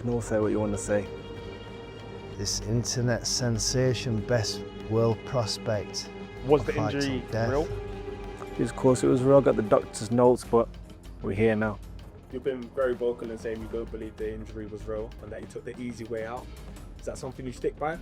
can all say what you want to say. This internet sensation, best world prospect. Was the injury real? Of course it was real. I got the doctor's notes, but we're here now. You've been very vocal in saying you don't believe the injury was real and that you took the easy way out. Is that something you stick by?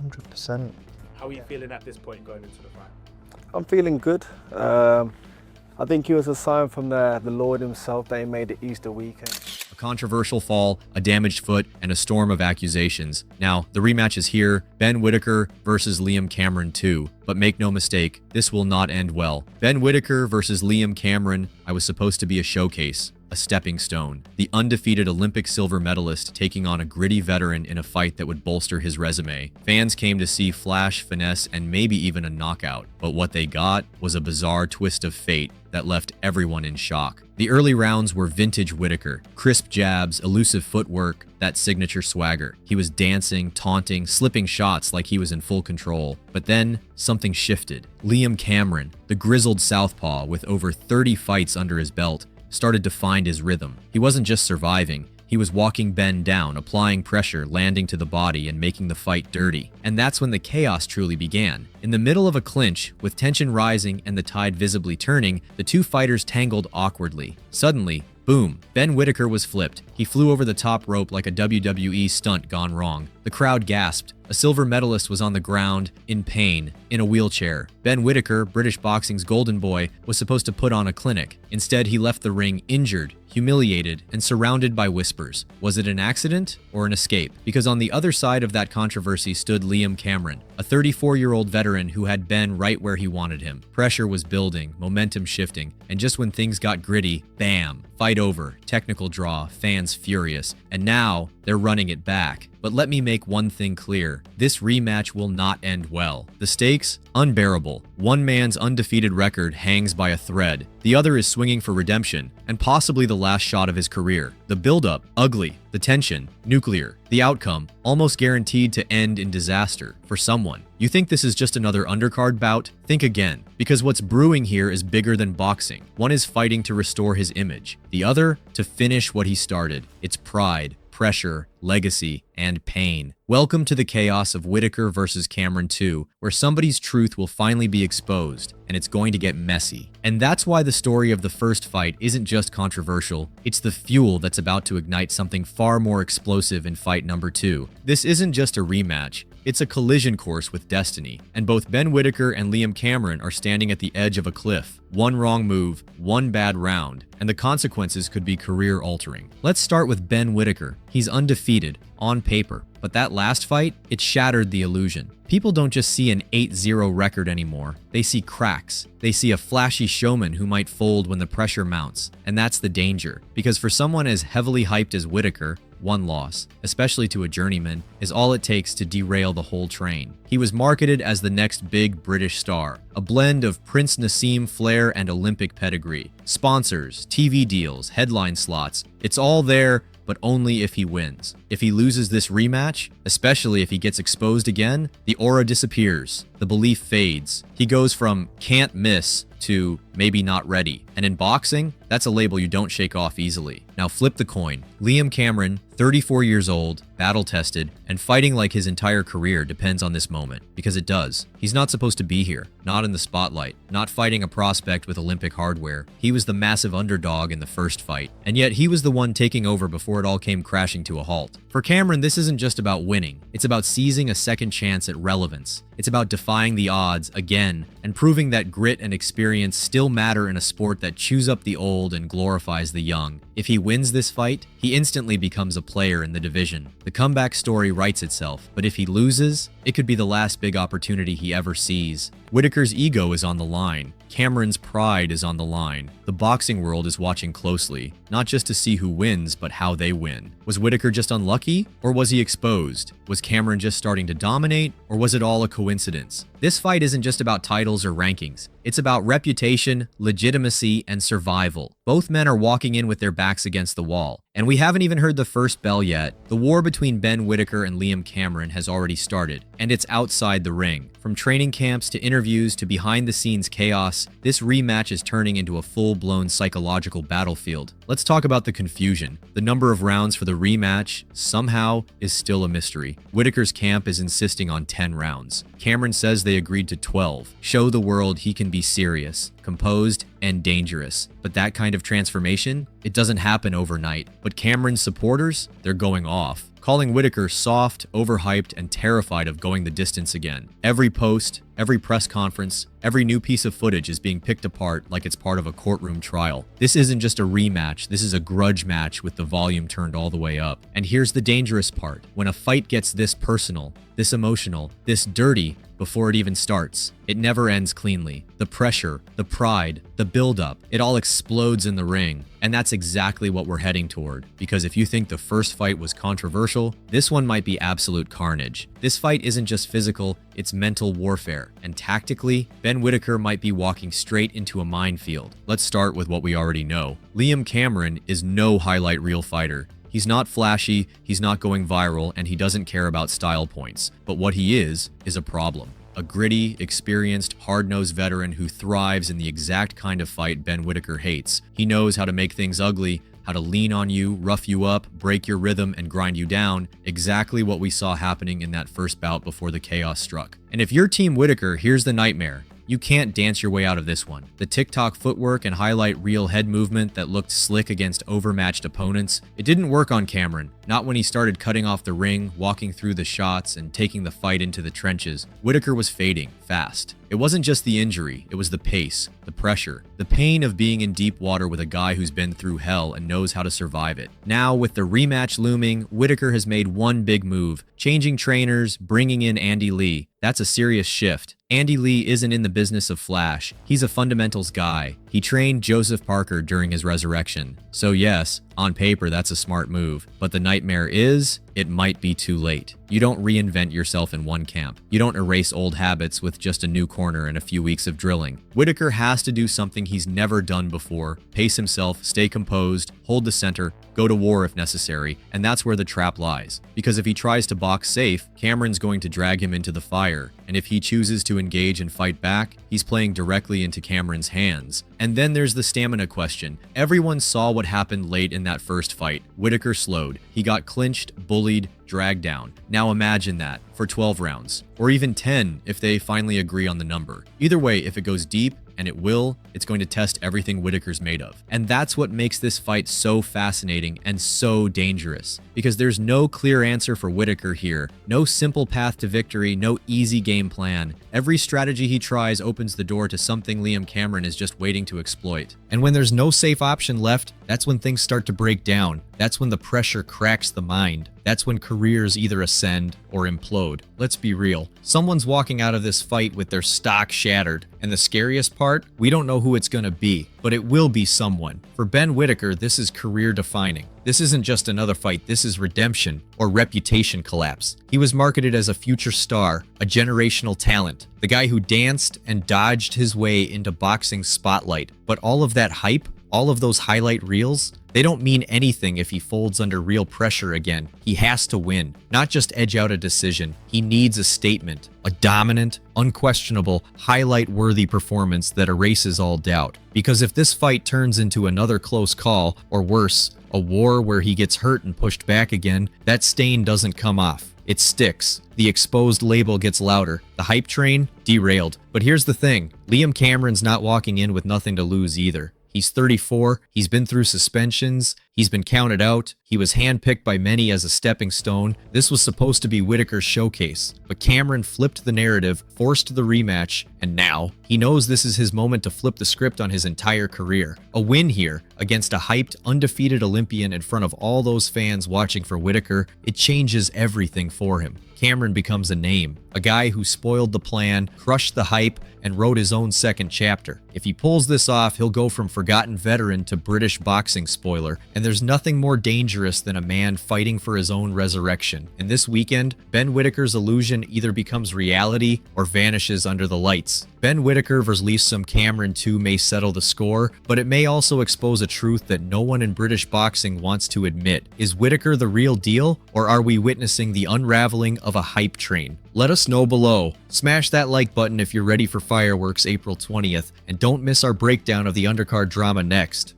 100%. How are you feeling at this point going into the fight? I'm feeling good. I think it was a sign from the Lord himself that he made it Easter weekend. A controversial fall, a damaged foot, and a storm of accusations. Now, the rematch is here, Ben Whittaker versus Liam Cameron 2. But make no mistake, this will not end well. Ben Whittaker versus Liam Cameron, I was supposed to be a showcase, a stepping stone. The undefeated Olympic silver medalist taking on a gritty veteran in a fight that would bolster his resume. Fans came to see flash, finesse, and maybe even a knockout. But what they got was a bizarre twist of fate that left everyone in shock. The early rounds were vintage Whittaker. Crisp jabs, elusive footwork, that signature swagger. He was dancing, taunting, slipping shots like he was in full control. But then, something shifted. Liam Cameron, the grizzled southpaw with over 30 fights under his belt, started to find his rhythm. He wasn't just surviving, he was walking Ben down, applying pressure, landing to the body, and making the fight dirty. And that's when the chaos truly began. In the middle of a clinch, with tension rising and the tide visibly turning, the two fighters tangled awkwardly. Suddenly, boom, Ben Whittaker was flipped. He flew over the top rope like a WWE stunt gone wrong. The crowd gasped. A silver medalist was on the ground, in pain, in a wheelchair. Ben Whittaker, British boxing's golden boy, was supposed to put on a clinic. Instead, he left the ring injured, humiliated, and surrounded by whispers. Was it an accident or an escape? Because on the other side of that controversy stood Liam Cameron, a 34-year-old veteran who had Ben right where he wanted him. Pressure was building, momentum shifting, and just when things got gritty, bam, fight over, technical draw, fans furious, and now they're running it back. But let me make one thing clear. This rematch will not end well. The stakes? Unbearable. One man's undefeated record hangs by a thread. The other is swinging for redemption, and possibly the last shot of his career. The buildup? Ugly. The tension? Nuclear. The outcome? Almost guaranteed to end in disaster for someone. You think this is just another undercard bout? Think again, because what's brewing here is bigger than boxing. One is fighting to restore his image. The other, to finish what he started. It's pride, pressure, legacy, and pain. Welcome to the chaos of Whittaker versus Cameron 2, where somebody's truth will finally be exposed, and it's going to get messy. And that's why the story of the first fight isn't just controversial, it's the fuel that's about to ignite something far more explosive in fight number 2. This isn't just a rematch, it's a collision course with destiny, and both Ben Whittaker and Liam Cameron are standing at the edge of a cliff. One wrong move, one bad round, and the consequences could be career-altering. Let's start with Ben Whittaker. He's undefeated, on paper, but that last fight, it shattered the illusion. People don't just see an 8-0 record anymore. They see cracks. They see a flashy showman who might fold when the pressure mounts. And that's the danger. Because for someone as heavily hyped as Whittaker, one loss, especially to a journeyman, is all it takes to derail the whole train. He was marketed as the next big British star, a blend of Prince Nassim flair and Olympic pedigree. Sponsors, TV deals, headline slots, it's all there, but only if he wins. If he loses this rematch, especially if he gets exposed again, the aura disappears, the belief fades. He goes from can't miss to maybe not ready. And in boxing, that's a label you don't shake off easily. Now flip the coin. Liam Cameron, 34 years old, battle-tested, and fighting like his entire career depends on this moment, because it does. He's not supposed to be here, not in the spotlight, not fighting a prospect with Olympic hardware. He was the massive underdog in the first fight, and yet he was the one taking over before it all came crashing to a halt. For Cameron, this isn't just about winning. It's about seizing a second chance at relevance. It's about defying the odds again and proving that grit and experience still matter in a sport that chews up the old and glorifies the young. If he wins this fight, he instantly becomes a player in the division. The comeback story writes itself, but if he loses, it could be the last big opportunity he ever sees. Whittaker's ego is on the line. Cameron's pride is on the line. The boxing world is watching closely, not just to see who wins, but how they win. Was Whittaker just unlucky, or was he exposed? Was Cameron just starting to dominate, or was it all a coincidence? This fight isn't just about titles or rankings. It's about reputation, legitimacy, and survival. Both men are walking in with their backs against the wall, And we haven't even heard the first bell yet. The war between Ben Whittaker and Liam Cameron has already started, and it's outside the ring. From training camps to interviews to behind-the-scenes chaos, this rematch is turning into a full-blown psychological battlefield. Let's talk about the confusion. The number of rounds for the rematch, somehow, is still a mystery. Whittaker's camp is insisting on 10 rounds. Cameron says they agreed to 12. Show the world he can be serious, composed, and dangerous. But that kind of transformation, it doesn't happen overnight. But Cameron's supporters, they're going off, calling Whittaker soft, overhyped, and terrified of going the distance again. Every post, every press conference, every new piece of footage is being picked apart like it's part of a courtroom trial. This isn't just a rematch, this is a grudge match with the volume turned all the way up. And here's the dangerous part. When a fight gets this personal, this emotional, this dirty, before it even starts, it never ends cleanly. The pressure, the pride, the buildup, it all explodes in the ring. And that's exactly what we're heading toward. Because if you think the first fight was controversial, this one might be absolute carnage. This fight isn't just physical, it's mental warfare. And tactically, Ben Whittaker might be walking straight into a minefield. Let's start with what we already know. Liam Cameron is no highlight reel fighter. He's not flashy, he's not going viral, and he doesn't care about style points. But what he is a problem. A gritty, experienced, hard-nosed veteran who thrives in the exact kind of fight Ben Whittaker hates. He knows how to make things ugly, how to lean on you, rough you up, break your rhythm, and grind you down. Exactly what we saw happening in that first bout before the chaos struck. And if you're Team Whittaker, here's the nightmare. You can't dance your way out of this one. The TikTok footwork and highlight reel head movement that looked slick against overmatched opponents, it didn't work on Cameron. Not when he started cutting off the ring, walking through the shots, and taking the fight into the trenches. Whittaker was fading, fast. It wasn't just the injury, it was the pace, the pressure, the pain of being in deep water with a guy who's been through hell and knows how to survive it. Now, with the rematch looming, Whittaker has made one big move, changing trainers, bringing in Andy Lee. That's a serious shift. Andy Lee isn't in the business of flash. He's a fundamentals guy. He trained Joseph Parker during his resurrection. So yes, on paper that's a smart move. But the nightmare is, it might be too late. You don't reinvent yourself in one camp. You don't erase old habits with just a new corner and a few weeks of drilling. Whittaker has to do something he's never done before. Pace himself, stay composed, hold the center, go to war if necessary, and that's where the trap lies. Because if he tries to box safe, Cameron's going to drag him into the fire. And if he chooses to engage and fight back, he's playing directly into Cameron's hands. And then there's the stamina question. Everyone saw what happened late in that first fight. Whittaker slowed. He got clinched, bullied, dragged down. Now imagine that for 12 rounds, or even 10 if they finally agree on the number. Either way, if it goes deep, and it will, it's going to test everything Whittaker's made of. And that's what makes this fight so fascinating and so dangerous. Because there's no clear answer for Whittaker here. No simple path to victory, no easy game plan. Every strategy he tries opens the door to something Liam Cameron is just waiting to exploit. And when there's no safe option left, that's when things start to break down. That's when the pressure cracks the mind. That's when careers either ascend or implode. Let's be real. Someone's walking out of this fight with their stock shattered. And the scariest part, we don't know who it's gonna be, but it will be someone. For Ben Whittaker, this is career defining. This isn't just another fight, this is redemption or reputation collapse. He was marketed as a future star, a generational talent, the guy who danced and dodged his way into boxing spotlight. But all of that hype, all of those highlight reels, they don't mean anything if he folds under real pressure again. He has to win, not just edge out a decision. He needs a statement, a dominant, unquestionable, highlight-worthy performance that erases all doubt. Because if this fight turns into another close call, or worse, a war where he gets hurt and pushed back again, that stain doesn't come off. It sticks. The exposed label gets louder. The hype train, derailed. But here's the thing, Liam Cameron's not walking in with nothing to lose either. He's 34, he's been through suspensions, he's been counted out, he was handpicked by many as a stepping stone. This was supposed to be Whittaker's showcase, but Cameron flipped the narrative, forced the rematch, and now he knows this is his moment to flip the script on his entire career. A win here against a hyped, undefeated Olympian in front of all those fans watching for Whittaker, it changes everything for him. Cameron becomes a name, a guy who spoiled the plan, crushed the hype, and wrote his own second chapter. If he pulls this off, he'll go from forgotten veteran to British boxing spoiler, and there's nothing more dangerous than a man fighting for his own resurrection. And this weekend, Ben Whittaker's illusion either becomes reality or vanishes under the lights. Ben Whittaker vs. Liam Cameron 2 may settle the score, but it may also expose a truth that no one in British boxing wants to admit. Is Whittaker the real deal, or are we witnessing the unraveling of a hype train? Let us know below. Smash that like button if you're ready for fireworks April 20th, and don't miss our breakdown of the undercard drama next.